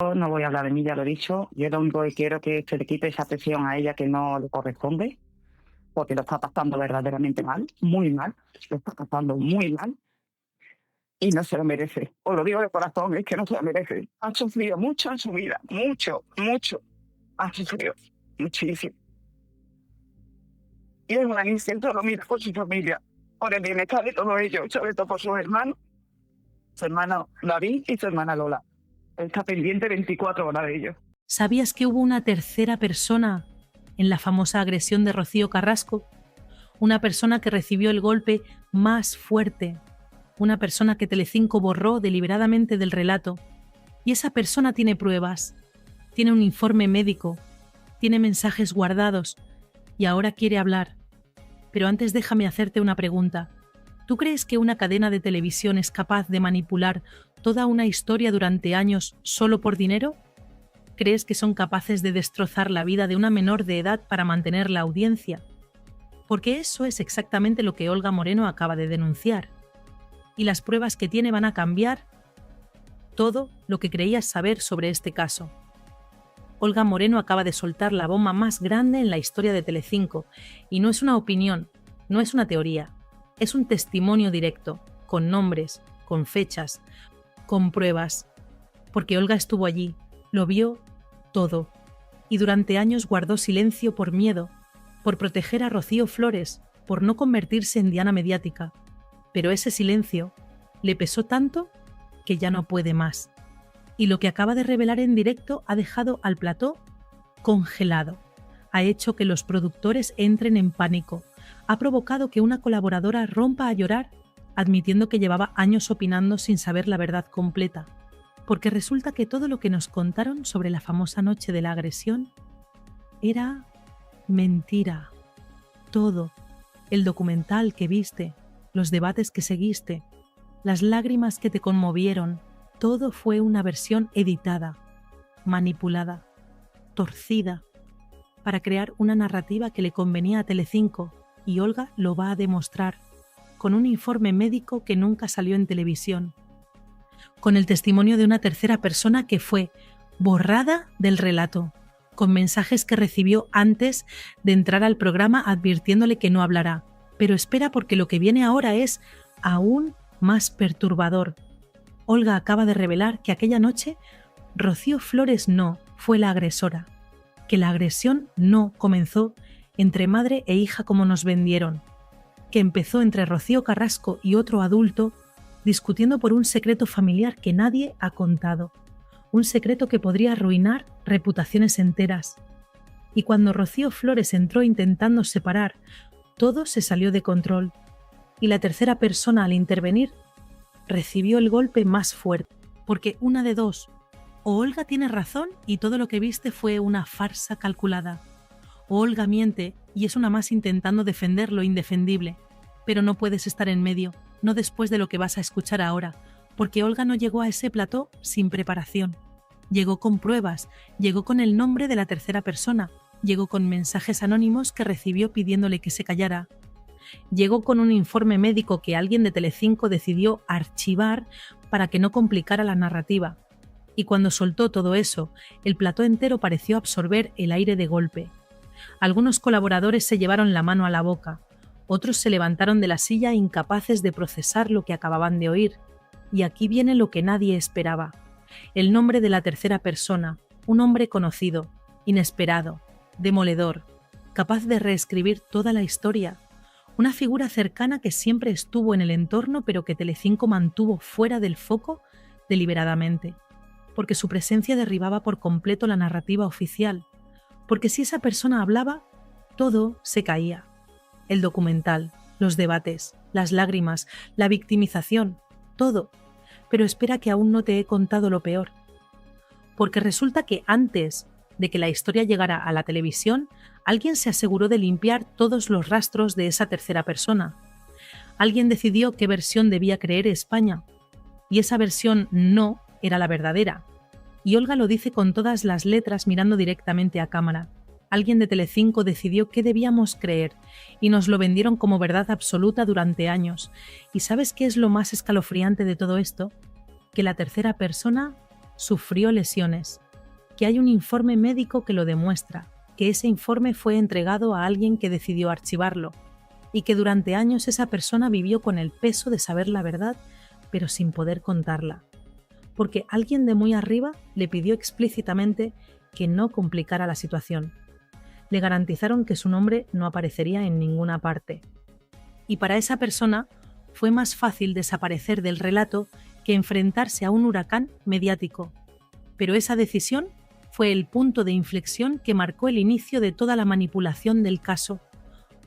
Yo no voy a hablar de mí, ya lo he dicho. Yo lo único que quiero es que se le quite esa presión a ella que no le corresponde, porque lo está pasando verdaderamente mal, muy mal, lo está pasando muy mal y no se lo merece. Os lo digo de corazón, es que no se lo merece. Ha sufrido mucho en su vida, mucho, mucho. Ha sufrido muchísimo. Y es una que siempre lo mira por su familia, por el bienestar de todos ellos, sobre todo por sus hermanos, su hermano David y su hermana Lola. Él está pendiente 24 horas de ellos. ¿Sabías que hubo una tercera persona en la famosa agresión de Rocío Carrasco? Una persona que recibió el golpe más fuerte, una persona que Telecinco borró deliberadamente del relato. Y esa persona tiene pruebas, tiene un informe médico, tiene mensajes guardados y ahora quiere hablar. Pero antes déjame hacerte una pregunta. ¿Tú crees que una cadena de televisión es capaz de manipular toda una historia durante años solo por dinero? ¿Crees que son capaces de destrozar la vida de una menor de edad para mantener la audiencia? Porque eso es exactamente lo que Olga Moreno acaba de denunciar. Y las pruebas que tiene van a cambiar todo lo que creías saber sobre este caso. Olga Moreno acaba de soltar la bomba más grande en la historia de Telecinco, y no es una opinión, no es una teoría, es un testimonio directo, con nombres, con fechas, con pruebas, porque Olga estuvo allí, lo vio todo, y durante años guardó silencio por miedo, por proteger a Rocío Flores, por no convertirse en diana mediática, pero ese silencio le pesó tanto que ya no puede más. Y lo que acaba de revelar en directo ha dejado al plató congelado. Ha hecho que los productores entren en pánico. Ha provocado que una colaboradora rompa a llorar, admitiendo que llevaba años opinando sin saber la verdad completa. Porque resulta que todo lo que nos contaron sobre la famosa noche de la agresión era mentira. Todo. El documental que viste, los debates que seguiste, las lágrimas que te conmovieron, todo fue una versión editada, manipulada, torcida, para crear una narrativa que le convenía a Telecinco, y Olga lo va a demostrar, con un informe médico que nunca salió en televisión, con el testimonio de una tercera persona que fue borrada del relato, con mensajes que recibió antes de entrar al programa advirtiéndole que no hablará. Pero espera, porque lo que viene ahora es aún más perturbador. Olga acaba de revelar que aquella noche Rocío Flores no fue la agresora, que la agresión no comenzó entre madre e hija como nos vendieron, que empezó entre Rocío Carrasco y otro adulto discutiendo por un secreto familiar que nadie ha contado, un secreto que podría arruinar reputaciones enteras. Y cuando Rocío Flores entró intentando separar, todo se salió de control, y la tercera persona al intervenir recibió el golpe más fuerte, porque una de dos: o Olga tiene razón y todo lo que viste fue una farsa calculada, o Olga miente y es una más intentando defender lo indefendible. Pero no puedes estar en medio, no después de lo que vas a escuchar ahora, porque Olga no llegó a ese plató sin preparación. Llegó con pruebas, llegó con el nombre de la tercera persona, llegó con mensajes anónimos que recibió pidiéndole que se callara. Llegó con un informe médico que alguien de Telecinco decidió archivar para que no complicara la narrativa. Y cuando soltó todo eso, el plató entero pareció absorber el aire de golpe. Algunos colaboradores se llevaron la mano a la boca, otros se levantaron de la silla incapaces de procesar lo que acababan de oír. Y aquí viene lo que nadie esperaba: el nombre de la tercera persona, un hombre conocido, inesperado, demoledor, capaz de reescribir toda la historia. Una figura cercana que siempre estuvo en el entorno, pero que Telecinco mantuvo fuera del foco deliberadamente, porque su presencia derribaba por completo la narrativa oficial, porque si esa persona hablaba, todo se caía. El documental, los debates, las lágrimas, la victimización, todo. Pero espera, que aún no te he contado lo peor. Porque resulta que antes de que la historia llegara a la televisión, alguien se aseguró de limpiar todos los rastros de esa tercera persona. Alguien decidió qué versión debía creer España, y esa versión no era la verdadera. Y Olga lo dice con todas las letras mirando directamente a cámara. Alguien de Telecinco decidió qué debíamos creer, y nos lo vendieron como verdad absoluta durante años. ¿Y sabes qué es lo más escalofriante de todo esto? Que la tercera persona sufrió lesiones, que hay un informe médico que lo demuestra, que ese informe fue entregado a alguien que decidió archivarlo y que durante años esa persona vivió con el peso de saber la verdad, pero sin poder contarla, porque alguien de muy arriba le pidió explícitamente que no complicara la situación. Le garantizaron que su nombre no aparecería en ninguna parte. Y para esa persona fue más fácil desaparecer del relato que enfrentarse a un huracán mediático. Pero esa decisión fue el punto de inflexión que marcó el inicio de toda la manipulación del caso,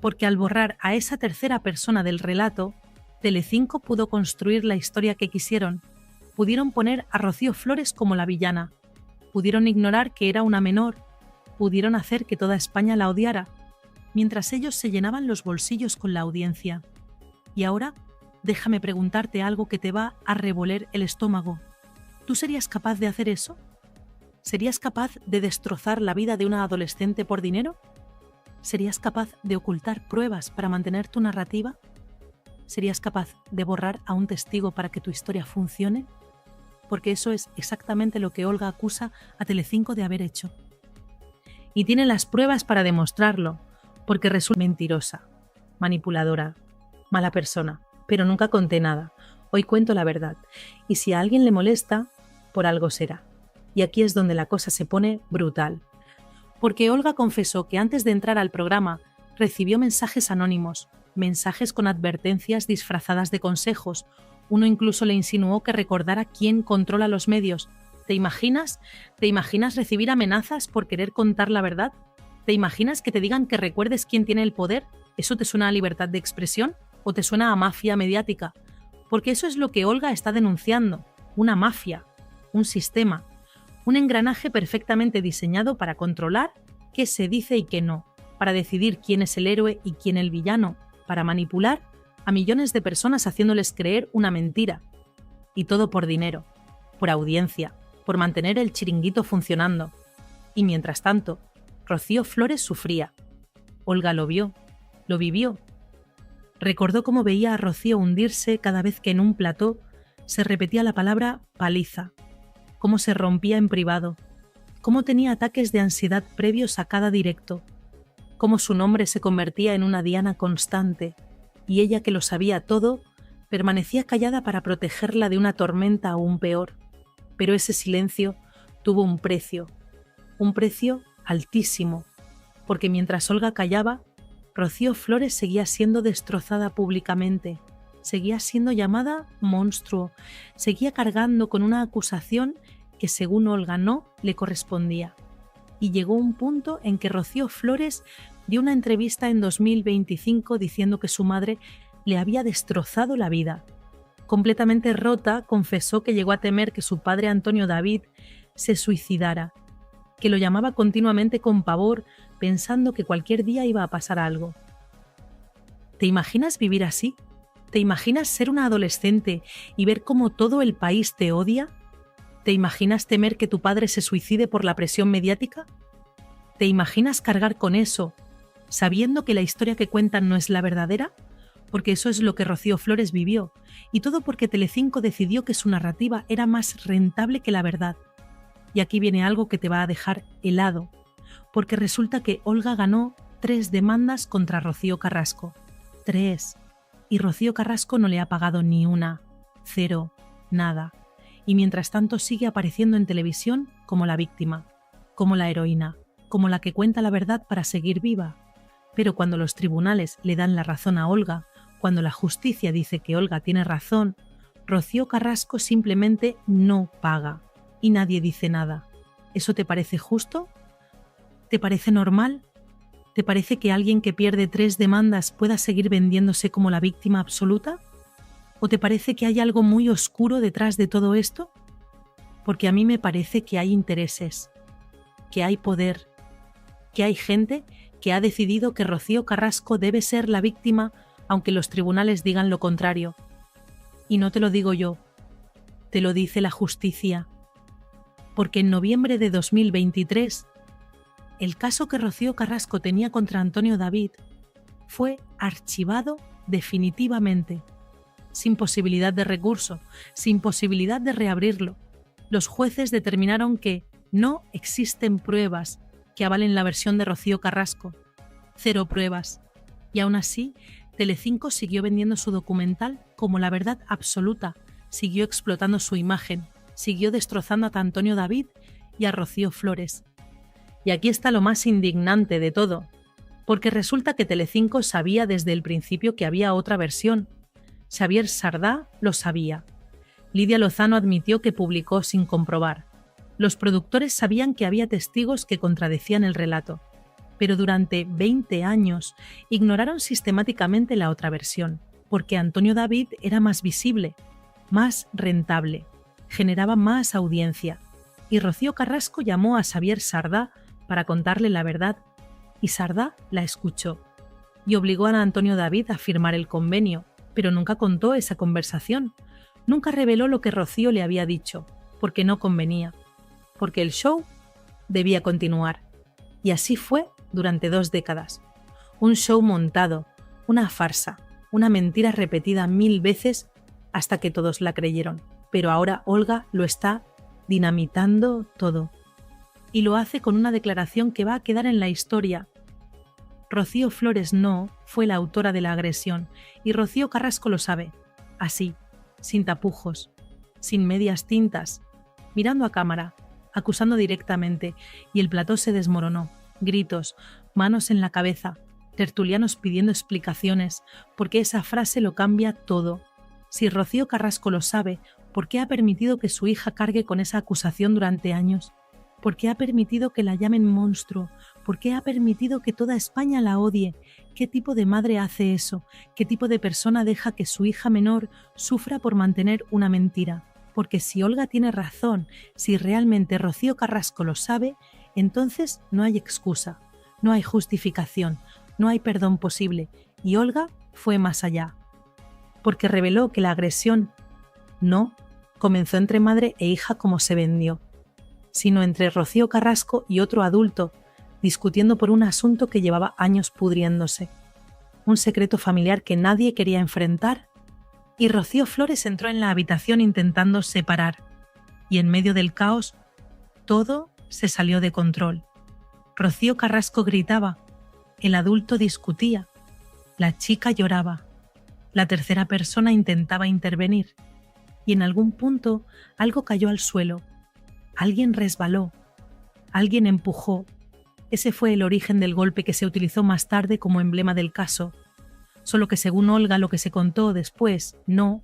porque al borrar a esa tercera persona del relato, Telecinco pudo construir la historia que quisieron. Pudieron poner a Rocío Flores como la villana, pudieron ignorar que era una menor, pudieron hacer que toda España la odiara, mientras ellos se llenaban los bolsillos con la audiencia. Y ahora, déjame preguntarte algo que te va a revolver el estómago. ¿Tú serías capaz de hacer eso? ¿Serías capaz de destrozar la vida de una adolescente por dinero? ¿Serías capaz de ocultar pruebas para mantener tu narrativa? ¿Serías capaz de borrar a un testigo para que tu historia funcione? Porque eso es exactamente lo que Olga acusa a Telecinco de haber hecho. Y tiene las pruebas para demostrarlo, porque resulta mentirosa, manipuladora, mala persona, pero nunca conté nada. Hoy cuento la verdad, y si a alguien le molesta, por algo será. Y aquí es donde la cosa se pone brutal. Porque Olga confesó que antes de entrar al programa recibió mensajes anónimos, mensajes con advertencias disfrazadas de consejos. Uno incluso le insinuó que recordara quién controla los medios. ¿Te imaginas? ¿Te imaginas recibir amenazas por querer contar la verdad? ¿Te imaginas que te digan que recuerdes quién tiene el poder? ¿Eso te suena a libertad de expresión o te suena a mafia mediática? Porque eso es lo que Olga está denunciando, una mafia, un sistema, un engranaje perfectamente diseñado para controlar qué se dice y qué no, para decidir quién es el héroe y quién el villano, para manipular a millones de personas haciéndoles creer una mentira. Y todo por dinero, por audiencia, por mantener el chiringuito funcionando. Y mientras tanto, Rocío Flores sufría. Olga lo vio, lo vivió. Recordó cómo veía a Rocío hundirse cada vez que en un plató se repetía la palabra paliza, cómo se rompía en privado, cómo tenía ataques de ansiedad previos a cada directo, cómo su nombre se convertía en una diana constante, y ella, que lo sabía todo, permanecía callada para protegerla de una tormenta aún peor. Pero ese silencio tuvo un precio altísimo, porque mientras Olga callaba, Rocío Flores seguía siendo destrozada públicamente, seguía siendo llamada monstruo, seguía cargando con una acusación que según Olga no le correspondía. Y llegó un punto en que Rocío Flores dio una entrevista en 2025 diciendo que su madre le había destrozado la vida. Completamente rota, confesó que llegó a temer que su padre Antonio David se suicidara, que lo llamaba continuamente con pavor, pensando que cualquier día iba a pasar algo. ¿Te imaginas vivir así? ¿Te imaginas ser una adolescente y ver cómo todo el país te odia? ¿Te imaginas temer que tu padre se suicide por la presión mediática? ¿Te imaginas cargar con eso, sabiendo que la historia que cuentan no es la verdadera? Porque eso es lo que Rocío Flores vivió, y todo porque Telecinco decidió que su narrativa era más rentable que la verdad. Y aquí viene algo que te va a dejar helado, porque resulta que Olga ganó 3 demandas contra Rocío Carrasco. 3. Y Rocío Carrasco no le ha pagado ni una. 0. Nada. Y mientras tanto sigue apareciendo en televisión como la víctima, como la heroína, como la que cuenta la verdad para seguir viva. Pero cuando los tribunales le dan la razón a Olga, cuando la justicia dice que Olga tiene razón, Rocío Carrasco simplemente no paga. Y nadie dice nada. ¿Eso te parece justo? ¿Te parece normal? ¿Te parece que alguien que pierde 3 demandas pueda seguir vendiéndose como la víctima absoluta? ¿O te parece que hay algo muy oscuro detrás de todo esto? Porque a mí me parece que hay intereses, que hay poder, que hay gente que ha decidido que Rocío Carrasco debe ser la víctima aunque los tribunales digan lo contrario. Y no te lo digo yo, te lo dice la justicia. Porque en noviembre de 2023, el caso que Rocío Carrasco tenía contra Antonio David fue archivado definitivamente, sin posibilidad de recurso, sin posibilidad de reabrirlo. los jueces determinaron que no existen pruebas que avalen la versión de Rocío Carrasco. 0 pruebas. Y aún así, Telecinco siguió vendiendo su documental como la verdad absoluta, siguió explotando su imagen, siguió destrozando a Antonio David y a Rocío Flores. Y aquí está lo más indignante de todo, porque resulta que Telecinco sabía desde el principio que había otra versión. Xavier Sardá lo sabía. Lidia Lozano admitió que publicó sin comprobar. Los productores sabían que había testigos que contradecían el relato, pero durante 20 años ignoraron sistemáticamente la otra versión, porque Antonio David era más visible, más rentable, generaba más audiencia, y Rocío Carrasco llamó a Xavier Sardá para contarle la verdad, y Sardá la escuchó, y obligó a Antonio David a firmar el convenio, pero nunca contó esa conversación, nunca reveló lo que Rocío le había dicho, porque no convenía, porque el show debía continuar. Y así fue durante 2 décadas. Un show montado, una farsa, una mentira repetida 1000 veces hasta que todos la creyeron. Pero ahora Olga lo está dinamitando todo. Y lo hace con una declaración que va a quedar en la historia. Rocío Flores no fue la autora de la agresión y Rocío Carrasco lo sabe. Así, sin tapujos, sin medias tintas, mirando a cámara, acusando directamente, y el plató se desmoronó. Gritos, manos en la cabeza, tertulianos pidiendo explicaciones, porque esa frase lo cambia todo. Si Rocío Carrasco lo sabe, ¿por qué ha permitido que su hija cargue con esa acusación durante años? ¿Por qué ha permitido que la llamen monstruo? ¿Por qué ha permitido que toda España la odie? ¿Qué tipo de madre hace eso? ¿Qué tipo de persona deja que su hija menor sufra por mantener una mentira? Porque si Olga tiene razón, si realmente Rocío Carrasco lo sabe, entonces no hay excusa, no hay justificación, no hay perdón posible, y Olga fue más allá. Porque reveló que la agresión no comenzó entre madre e hija como se vendió, sino entre Rocío Carrasco y otro adulto, discutiendo por un asunto que llevaba años pudriéndose, un secreto familiar que nadie quería enfrentar, y Rocío Flores entró en la habitación intentando separar, y en medio del caos, todo se salió de control. Rocío Carrasco gritaba, el adulto discutía, la chica lloraba, la tercera persona intentaba intervenir, y en algún punto algo cayó al suelo, alguien resbaló, alguien empujó. Ese fue el origen del golpe que se utilizó más tarde como emblema del caso, solo que según Olga lo que se contó después no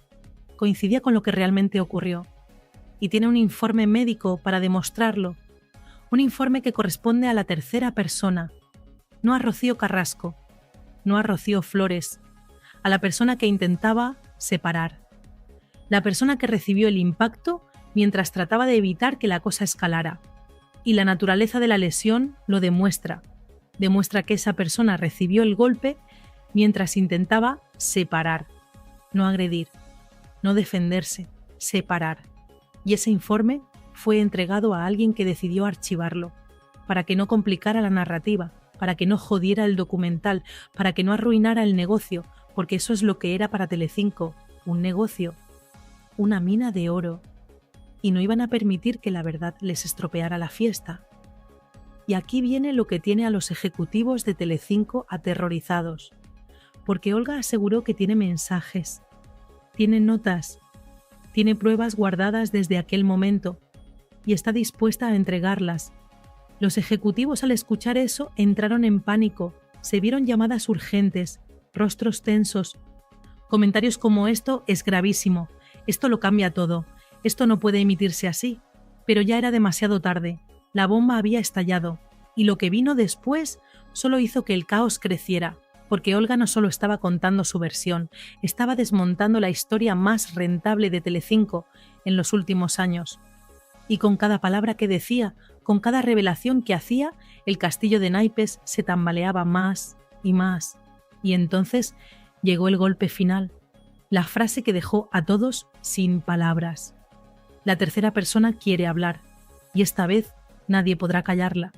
coincidía con lo que realmente ocurrió, y tiene un informe médico para demostrarlo. Un informe que corresponde a la tercera persona, no a Rocío Carrasco, no a Rocío Flores, a la persona que intentaba separar, la persona que recibió el impacto mientras trataba de evitar que la cosa escalara. Y la naturaleza de la lesión lo demuestra que esa persona recibió el golpe mientras intentaba separar, no agredir, no defenderse, separar. Y ese informe fue entregado a alguien que decidió archivarlo, para que no complicara la narrativa, para que no jodiera el documental, para que no arruinara el negocio, porque eso es lo que era para Telecinco, un negocio, una mina de oro, y no iban a permitir que la verdad les estropeara la fiesta. Y aquí viene lo que tiene a los ejecutivos de Telecinco aterrorizados, porque Olga aseguró que tiene mensajes, tiene notas, tiene pruebas guardadas desde aquel momento, y está dispuesta a entregarlas. Los ejecutivos al escuchar eso entraron en pánico, se vieron llamadas urgentes, rostros tensos. Comentarios como esto es gravísimo, esto lo cambia todo, esto no puede emitirse así. Pero ya era demasiado tarde, la bomba había estallado, y lo que vino después solo hizo que el caos creciera, porque Olga no solo estaba contando su versión, estaba desmontando la historia más rentable de Telecinco en los últimos años. Y con cada palabra que decía, con cada revelación que hacía, el castillo de naipes se tambaleaba más y más. Y entonces llegó el golpe final, la frase que dejó a todos sin palabras. La tercera persona quiere hablar, y esta vez nadie podrá callarla.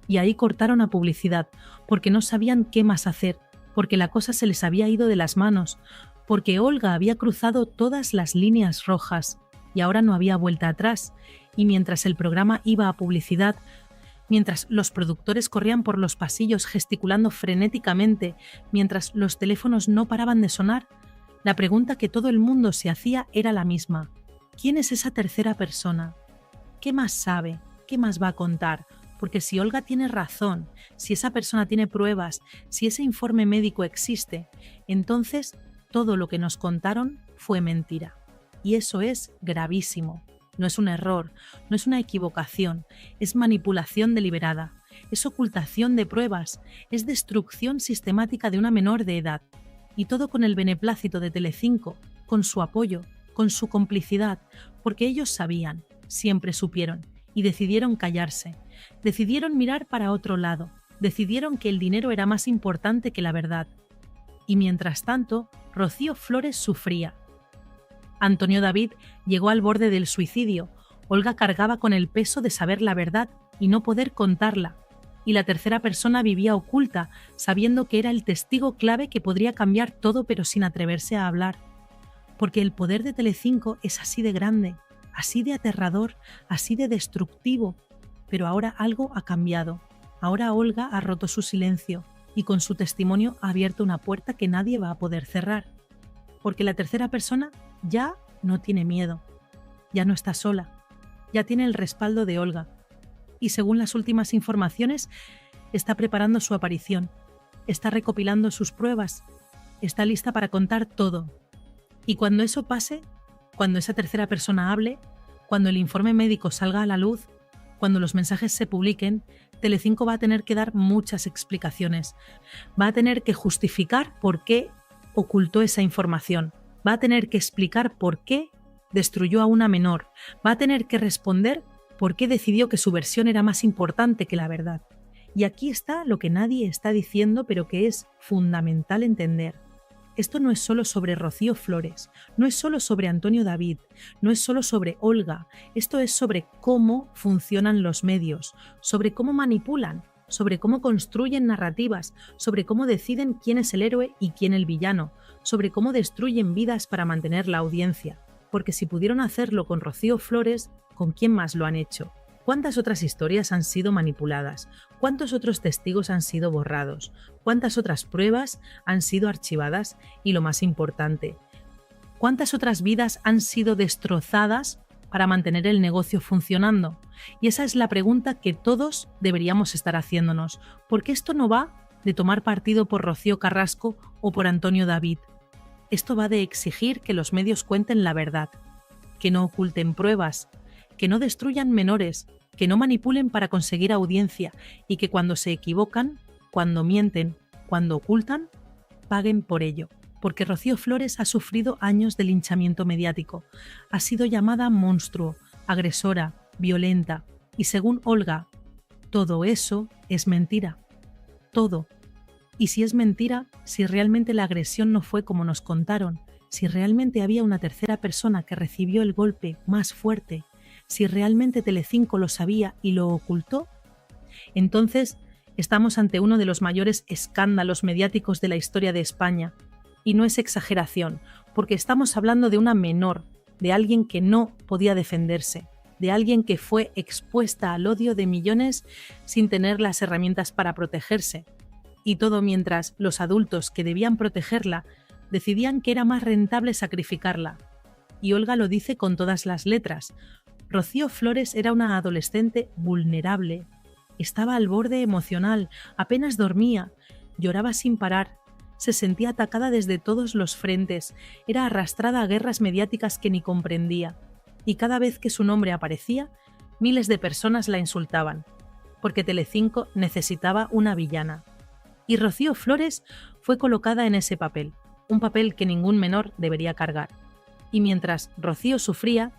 Y ahí cortaron a publicidad, porque no sabían qué más hacer, porque la cosa se les había ido de las manos, porque Olga había cruzado todas las líneas rojas, y ahora no había vuelta atrás, y mientras el programa iba a publicidad, mientras los productores corrían por los pasillos gesticulando frenéticamente, mientras los teléfonos no paraban de sonar, la pregunta que todo el mundo se hacía era la misma. ¿Quién es esa tercera persona? ¿Qué más sabe? ¿Qué más va a contar? Porque si Olga tiene razón, si esa persona tiene pruebas, si ese informe médico existe, entonces todo lo que nos contaron fue mentira. Y eso es gravísimo. No es un error, no es una equivocación, es manipulación deliberada, es ocultación de pruebas, es destrucción sistemática de una menor de edad. Y todo con el beneplácito de Telecinco, con su apoyo, con su complicidad, porque ellos sabían, siempre supieron, y decidieron callarse, decidieron mirar para otro lado, decidieron que el dinero era más importante que la verdad. Y mientras tanto, Rocío Flores sufría. Antonio David llegó al borde del suicidio. Olga cargaba con el peso de saber la verdad y no poder contarla. Y la tercera persona vivía oculta, sabiendo que era el testigo clave que podría cambiar todo pero sin atreverse a hablar. Porque el poder de Telecinco es así de grande, así de aterrador, así de destructivo. Pero ahora algo ha cambiado. Ahora Olga ha roto su silencio y con su testimonio ha abierto una puerta que nadie va a poder cerrar. Porque la tercera persona ya no tiene miedo, ya no está sola, ya tiene el respaldo de Olga y según las últimas informaciones está preparando su aparición, está recopilando sus pruebas, está lista para contar todo. Y cuando eso pase, cuando esa tercera persona hable, cuando el informe médico salga a la luz, cuando los mensajes se publiquen, Telecinco va a tener que dar muchas explicaciones, va a tener que justificar por qué ocultó esa información. Va a tener que explicar por qué destruyó a una menor. Va a tener que responder por qué decidió que su versión era más importante que la verdad. Y aquí está lo que nadie está diciendo, pero que es fundamental entender. Esto no es solo sobre Rocío Flores, no es solo sobre Antonio David, no es solo sobre Olga. Esto es sobre cómo funcionan los medios, sobre cómo manipulan, sobre cómo construyen narrativas, sobre cómo deciden quién es el héroe y quién el villano, sobre cómo destruyen vidas para mantener la audiencia. Porque si pudieron hacerlo con Rocío Flores, ¿con quién más lo han hecho? ¿Cuántas otras historias han sido manipuladas? ¿Cuántos otros testigos han sido borrados? ¿Cuántas otras pruebas han sido archivadas? Y lo más importante, ¿cuántas otras vidas han sido destrozadas para mantener el negocio funcionando? Y esa es la pregunta que todos deberíamos estar haciéndonos, porque esto no va de tomar partido por Rocío Carrasco o por Antonio David. Esto va de exigir que los medios cuenten la verdad, que no oculten pruebas, que no destruyan menores, que no manipulen para conseguir audiencia y que cuando se equivocan, cuando mienten, cuando ocultan, paguen por ello. Porque Rocío Flores ha sufrido años de linchamiento mediático, ha sido llamada monstruo, agresora, violenta y según Olga, todo eso es mentira. Todo. Y si es mentira, si realmente la agresión no fue como nos contaron, si realmente había una tercera persona que recibió el golpe más fuerte, si realmente Telecinco lo sabía y lo ocultó, entonces estamos ante uno de los mayores escándalos mediáticos de la historia de España. Y no es exageración, porque estamos hablando de una menor, de alguien que no podía defenderse, de alguien que fue expuesta al odio de millones sin tener las herramientas para protegerse. Y todo mientras los adultos que debían protegerla decidían que era más rentable sacrificarla. Y Olga lo dice con todas las letras. Rocío Flores era una adolescente vulnerable. Estaba al borde emocional, apenas dormía, lloraba sin parar, se sentía atacada desde todos los frentes, era arrastrada a guerras mediáticas que ni comprendía. Y cada vez que su nombre aparecía, miles de personas la insultaban, porque Telecinco necesitaba una villana. Y Rocío Flores fue colocada en ese papel, un papel que ningún menor debería cargar. Y mientras Rocío sufría,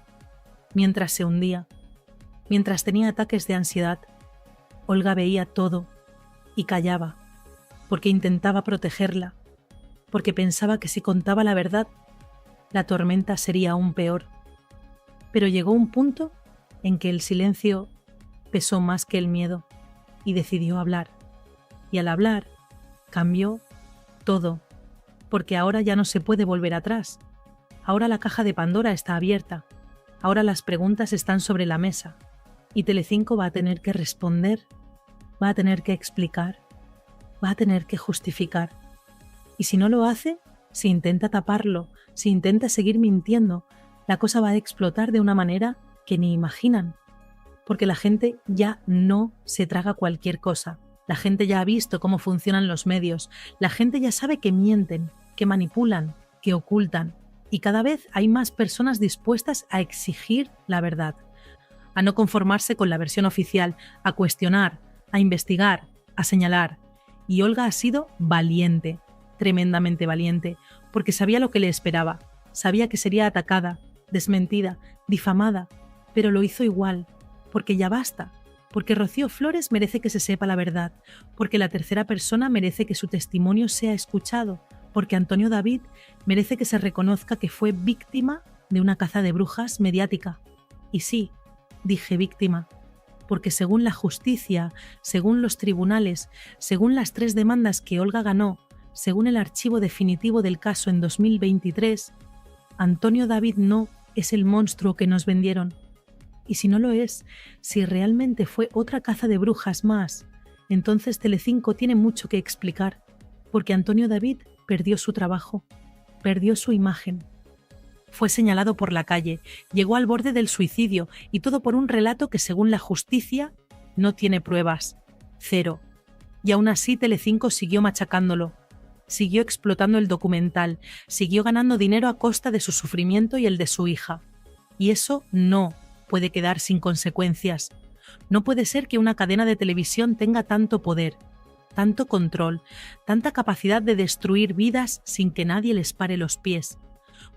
mientras se hundía, mientras tenía ataques de ansiedad, Olga veía todo y callaba, porque intentaba protegerla, porque pensaba que si contaba la verdad, la tormenta sería aún peor. Pero llegó un punto en que el silencio pesó más que el miedo y decidió hablar. Y al hablar, cambió todo, porque ahora ya no se puede volver atrás. Ahora la caja de Pandora está abierta Ahora las preguntas están sobre la mesa y Telecinco va a tener que responder, va a tener que explicar, va a tener que justificar. Y si no lo hace, si intenta taparlo, si intenta seguir mintiendo, la cosa va a explotar de una manera que ni imaginan. Porque la gente ya no se traga cualquier cosa. La gente ya ha visto cómo funcionan los medios. La gente ya sabe que mienten, que manipulan, que ocultan. Y cada vez hay más personas dispuestas a exigir la verdad, a no conformarse con la versión oficial, a cuestionar, a investigar, a señalar. Y Olga ha sido valiente, tremendamente valiente, porque sabía lo que le esperaba. Sabía que sería atacada, desmentida, difamada, pero lo hizo igual, porque ya basta, porque Rocío Flores merece que se sepa la verdad, porque la tercera persona merece que su testimonio sea escuchado, porque Antonio David merece que se reconozca que fue víctima de una caza de brujas mediática. Y sí, dije víctima, porque según la justicia, según los tribunales, según las 3 demandas que Olga ganó, según el archivo definitivo del caso en 2023, Antonio David no es el monstruo que nos vendieron. Y si no lo es, si realmente fue otra caza de brujas más, entonces Telecinco tiene mucho que explicar, porque Antonio David perdió su trabajo, perdió su imagen. Fue señalado por la calle, llegó al borde del suicidio y todo por un relato que según la justicia no tiene pruebas. 0. Y aún así Telecinco siguió machacándolo, siguió explotando el documental, siguió ganando dinero a costa de su sufrimiento y el de su hija. Y eso no puede quedar sin consecuencias. No puede ser que una cadena de televisión tenga tanto poder, tanto control, tanta capacidad de destruir vidas sin que nadie les pare los pies.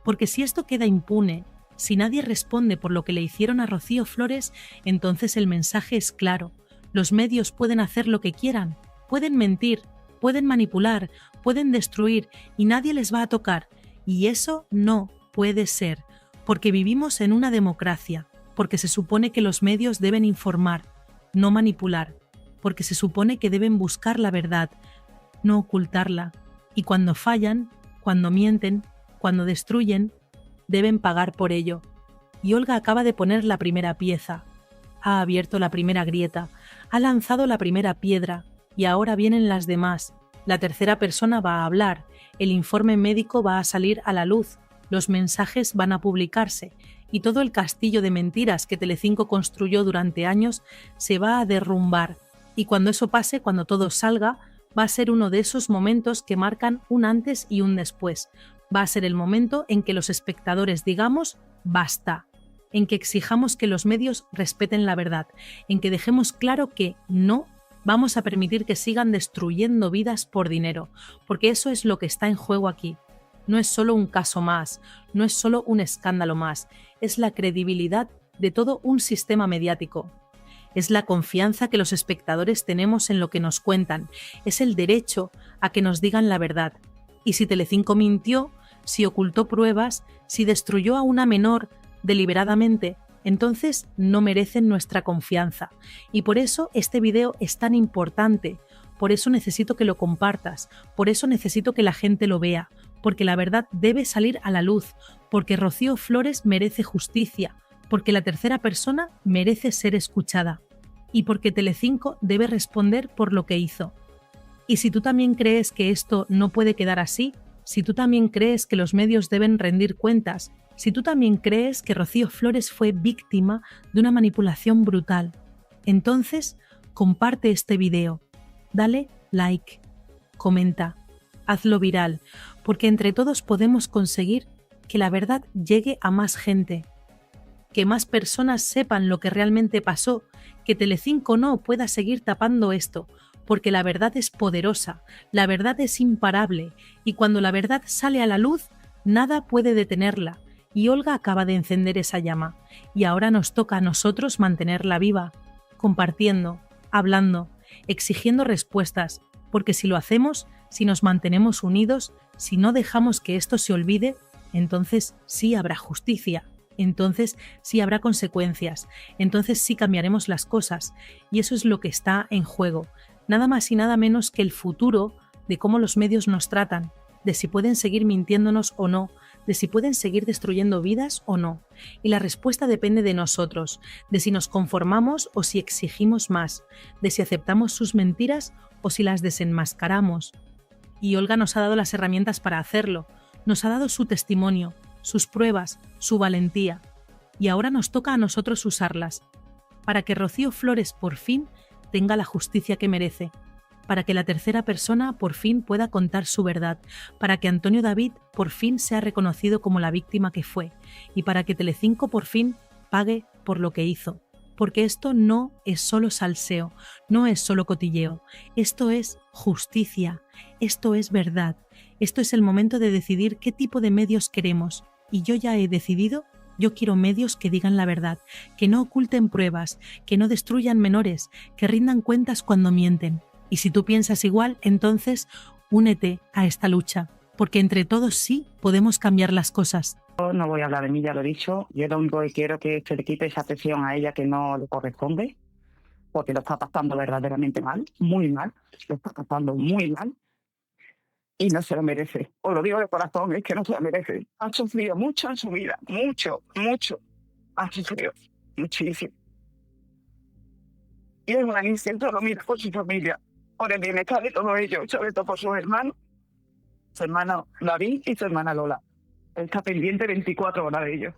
Porque si esto queda impune, si nadie responde por lo que le hicieron a Rocío Flores, entonces el mensaje es claro. Los medios pueden hacer lo que quieran, pueden mentir, pueden manipular, pueden destruir y nadie les va a tocar. Y eso no puede ser, porque vivimos en una democracia, porque se supone que los medios deben informar, no manipular, porque se supone que deben buscar la verdad, no ocultarla. Y cuando fallan, cuando mienten, cuando destruyen, deben pagar por ello. Y Olga acaba de poner la primera pieza, ha abierto la primera grieta, ha lanzado la primera piedra y ahora vienen las demás. La tercera persona va a hablar, el informe médico va a salir a la luz, los mensajes van a publicarse y todo el castillo de mentiras que Telecinco construyó durante años se va a derrumbar. Y cuando eso pase, cuando todo salga, va a ser uno de esos momentos que marcan un antes y un después. Va a ser el momento en que los espectadores digamos basta, en que exijamos que los medios respeten la verdad, en que dejemos claro que no vamos a permitir que sigan destruyendo vidas por dinero, porque eso es lo que está en juego aquí. No es solo un caso más, no es solo un escándalo más, es la credibilidad de todo un sistema mediático. Es la confianza que los espectadores tenemos en lo que nos cuentan, es el derecho a que nos digan la verdad. Y si Telecinco mintió, si ocultó pruebas, si destruyó a una menor deliberadamente, entonces no merecen nuestra confianza. Y por eso este video es tan importante, por eso necesito que lo compartas, por eso necesito que la gente lo vea, porque la verdad debe salir a la luz, porque Rocío Flores merece justicia, porque la tercera persona merece ser escuchada y porque Telecinco debe responder por lo que hizo. Y si tú también crees que esto no puede quedar así, si tú también crees que los medios deben rendir cuentas, si tú también crees que Rocío Flores fue víctima de una manipulación brutal, entonces comparte este video, dale like, comenta, hazlo viral, porque entre todos podemos conseguir que la verdad llegue a más gente, que más personas sepan lo que realmente pasó, que Telecinco no pueda seguir tapando esto, porque la verdad es poderosa, la verdad es imparable, y cuando la verdad sale a la luz, nada puede detenerla, y Olga acaba de encender esa llama, y ahora nos toca a nosotros mantenerla viva, compartiendo, hablando, exigiendo respuestas, porque si lo hacemos, si nos mantenemos unidos, si no dejamos que esto se olvide, entonces sí habrá justicia, entonces sí habrá consecuencias, entonces sí cambiaremos las cosas, y eso es lo que está en juego. Nada más y nada menos que el futuro de cómo los medios nos tratan, de si pueden seguir mintiéndonos o no, de si pueden seguir destruyendo vidas o no. Y la respuesta depende de nosotros, de si nos conformamos o si exigimos más, de si aceptamos sus mentiras o si las desenmascaramos. Y Olga nos ha dado las herramientas para hacerlo, nos ha dado su testimonio, sus pruebas, su valentía. Y ahora nos toca a nosotros usarlas, para que Rocío Flores por fin tenga la justicia que merece, para que la tercera persona por fin pueda contar su verdad, para que Antonio David por fin sea reconocido como la víctima que fue, y para que Telecinco por fin pague por lo que hizo. Porque esto no es solo salseo, no es solo cotilleo, esto es justicia, esto es verdad, esto es el momento de decidir qué tipo de medios queremos, y yo ya he decidido. Yo quiero medios que digan la verdad, que no oculten pruebas, que no destruyan menores, que rindan cuentas cuando mienten. Y si tú piensas igual, entonces únete a esta lucha, porque entre todos sí podemos cambiar las cosas. Yo no voy a hablar de mí, ya lo he dicho. Yo lo único que quiero es que se le quite esa atención a ella que no le corresponde, porque lo está pasando verdaderamente mal, muy mal, lo está pasando muy mal y no se lo merece. Os lo digo de corazón, es que no se lo merece. Ha sufrido mucho en su vida, mucho, mucho. Ha sufrido muchísimo. Y es una instinto lo mira por su familia, por el bienestar de todos ellos, sobre todo por sus hermanos, su hermano David y su hermana Lola. Él está pendiente 24 horas de ellos.